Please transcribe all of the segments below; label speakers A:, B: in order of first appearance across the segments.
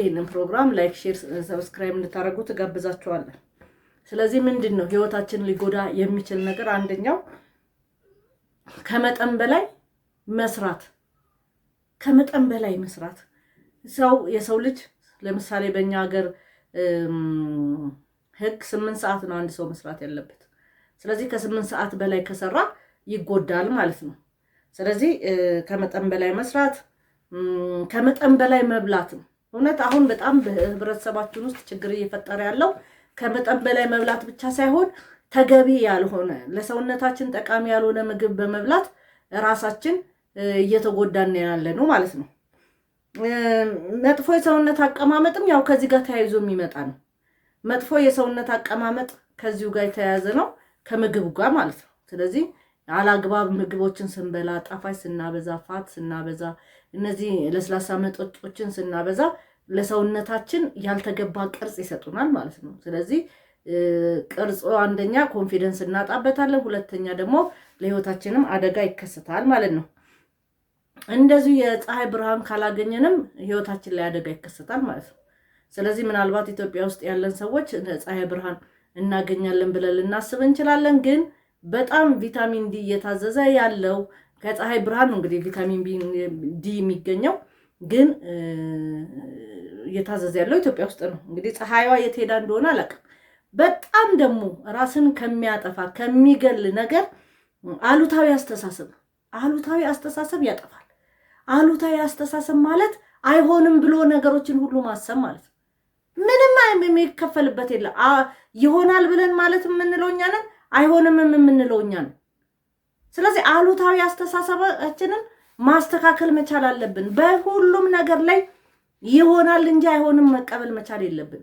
A: ይሄንን ፕሮግራም ላይክ፣ ሼር፣ ሰብስክራይብ እንድታደርጉ ተጋብዛችኋለሁ። ስለዚህ ምንድነው ህይወታችንን ሊጎዳ የሚችል ነገር አንደኛው ከመጠን በላይ መስራት የሰው ልጅ ለምሳሌ በእኛ ሀገር ህግ 8 ሰዓት ነው አንድ ሰው መስራት ያለበት። ስለዚህ ከ8 ሰዓት በላይ ከሰራ ይጎዳል ማለት ነው። ስለዚህ ከመጠን በላይ መስራት፣ ከመጠን በላይ መብላት እውነት አሁን በጣም በህብረተሰባችን ውስጥ ችግር እየፈጠረ ያለው ከመጠን በላይ መብላት ብቻ ሳይሆን ተገቢ ያልሆነ ለሰውነታችን ጠቃሚ ያልሆነ ምግብ በመብላት ራሳችን እየተጎዳን ያለነው ማለት ነው። መጥፎ የሰውነት አቀማመጥም ያው ከዚህ ጋር ተያይዞ የሚመጣ ነው። መጥፎ የሰውነት አቀማመጥ ከዚሁ ጋር የተያያዘ ነው ከምግብ ጋር ማለት ነው። ስለዚህ አላግባብ ምግቦችን ስንበላ፣ ጣፋጭ ስናበዛ፣ ፋት ስናበዛ፣ እነዚህ ለስላሳ መጠጦችን ስናበዛ ለሰውነታችን ያልተገባ ቅርጽ ይሰጡናል ማለት ነው። ስለዚህ ቅርጹ አንደኛ ኮንፊደንስ እናጣበታለን፣ ሁለተኛ ደግሞ ለህይወታችንም አደጋ ይከሰታል ማለት ነው። እንደዚህ የፀሐይ ብርሃን ካላገኘንም ህይወታችን ላይ አደጋ ይከሰታል ማለት ነው። ስለዚህ ምናልባት ኢትዮጵያ ውስጥ ያለን ሰዎች ፀሐይ ብርሃን እናገኛለን ብለን ልናስብ እንችላለን። ግን በጣም ቪታሚን ዲ እየታዘዘ ያለው ከፀሐይ ብርሃን እንግዲህ ቪታሚን ዲ የሚገኘው ግን እየታዘዘ ያለው ኢትዮጵያ ውስጥ ነው። እንግዲህ ፀሐይዋ የት ሄዳ እንደሆነ አላውቅም። በጣም ደግሞ ራስን ከሚያጠፋ ከሚገል ነገር አሉታዊ አስተሳሰብ ያጠፋል። አሉታዊ አስተሳሰብ ማለት አይሆንም ብሎ ነገሮችን ሁሉ ማሰብ ማለት ነው። ምንም የሚከፈልበት የለም። ይሆናል ብለን ማለት የምንለው እኛ ነን፣ አይሆንም የምንለው እኛ ነን። ስለዚህ አሉታዊ አስተሳሰባችንን ማስተካከል መቻል አለብን። በሁሉም ነገር ላይ ይሆናል እንጂ አይሆንም መቀበል መቻል የለብን።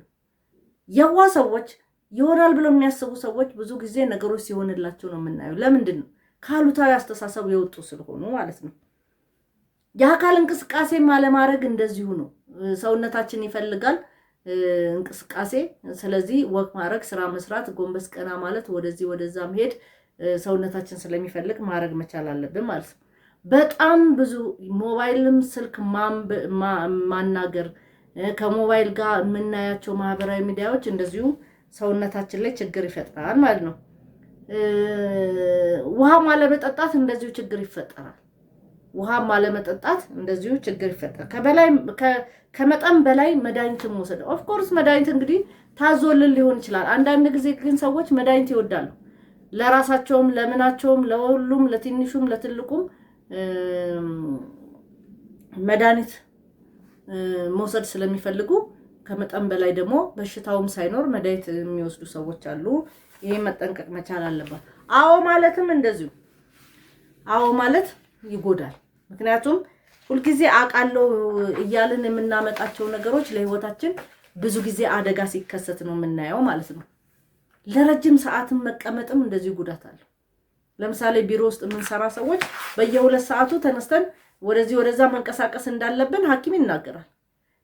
A: የዋ ሰዎች ይሆናል ብለው የሚያስቡ ሰዎች ብዙ ጊዜ ነገሮች ሲሆንላቸው ነው የምናየው። ለምንድን ነው? ከአሉታዊ አስተሳሰብ የወጡ ስለሆኑ ማለት ነው። የአካል እንቅስቃሴ ማለማድረግ እንደዚሁ ነው። ሰውነታችን ይፈልጋል እንቅስቃሴ። ስለዚህ ወክ ማድረግ፣ ስራ መስራት፣ ጎንበስ ቀና ማለት፣ ወደዚህ ወደዛ መሄድ ሰውነታችን ስለሚፈልግ ማድረግ መቻል አለብን ማለት ነው። በጣም ብዙ ሞባይልም ስልክ ማናገር፣ ከሞባይል ጋር የምናያቸው ማህበራዊ ሚዲያዎች እንደዚሁ ሰውነታችን ላይ ችግር ይፈጥራል ማለት ነው። ውሃ ማለመጠጣት እንደዚሁ ችግር ይፈጠራል። ከመጠን በላይ መድኃኒትን መውሰድ ኦፍ ኮርስ መድኃኒት እንግዲህ ታዞልን ሊሆን ይችላል። አንዳንድ ጊዜ ግን ሰዎች መድኃኒት ይወዳሉ። ለራሳቸውም፣ ለምናቸውም፣ ለሁሉም፣ ለትንሹም ለትልቁም መድኃኒት መውሰድ ስለሚፈልጉ ከመጠን በላይ ደግሞ በሽታውም ሳይኖር መድኃኒት የሚወስዱ ሰዎች አሉ። ይሄ መጠንቀቅ መቻል አለባት። አዎ ማለትም እንደዚሁ አዎ ማለት ይጎዳል። ምክንያቱም ሁልጊዜ አቃለው እያልን የምናመጣቸው ነገሮች ለህይወታችን ብዙ ጊዜ አደጋ ሲከሰት ነው የምናየው ማለት ነው። ለረጅም ሰዓትም መቀመጥም እንደዚሁ ጉዳት አለው። ለምሳሌ ቢሮ ውስጥ የምንሰራ ሰዎች በየ2 ሰዓቱ ተነስተን ወደዚህ ወደዛ መንቀሳቀስ እንዳለብን ሐኪም ይናገራል።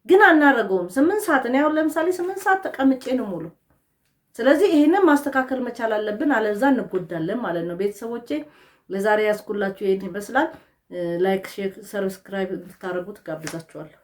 A: ግን አናረገውም። 8 ሰዓት ነው። ለምሳሌ 8 ሰዓት ተቀምጬ ነው ሙሉ። ስለዚህ ይሄንን ማስተካከል መቻል አለብን፣ አለዛ እንጎዳለን ማለት ነው። ቤተሰቦቼ ለዛሬ ያስኩላችሁ ይሄን ይመስላል። ላይክ፣ ሼር፣ ሰብስክራይብ እንድታደርጉ ተጋብዛችኋለሁ።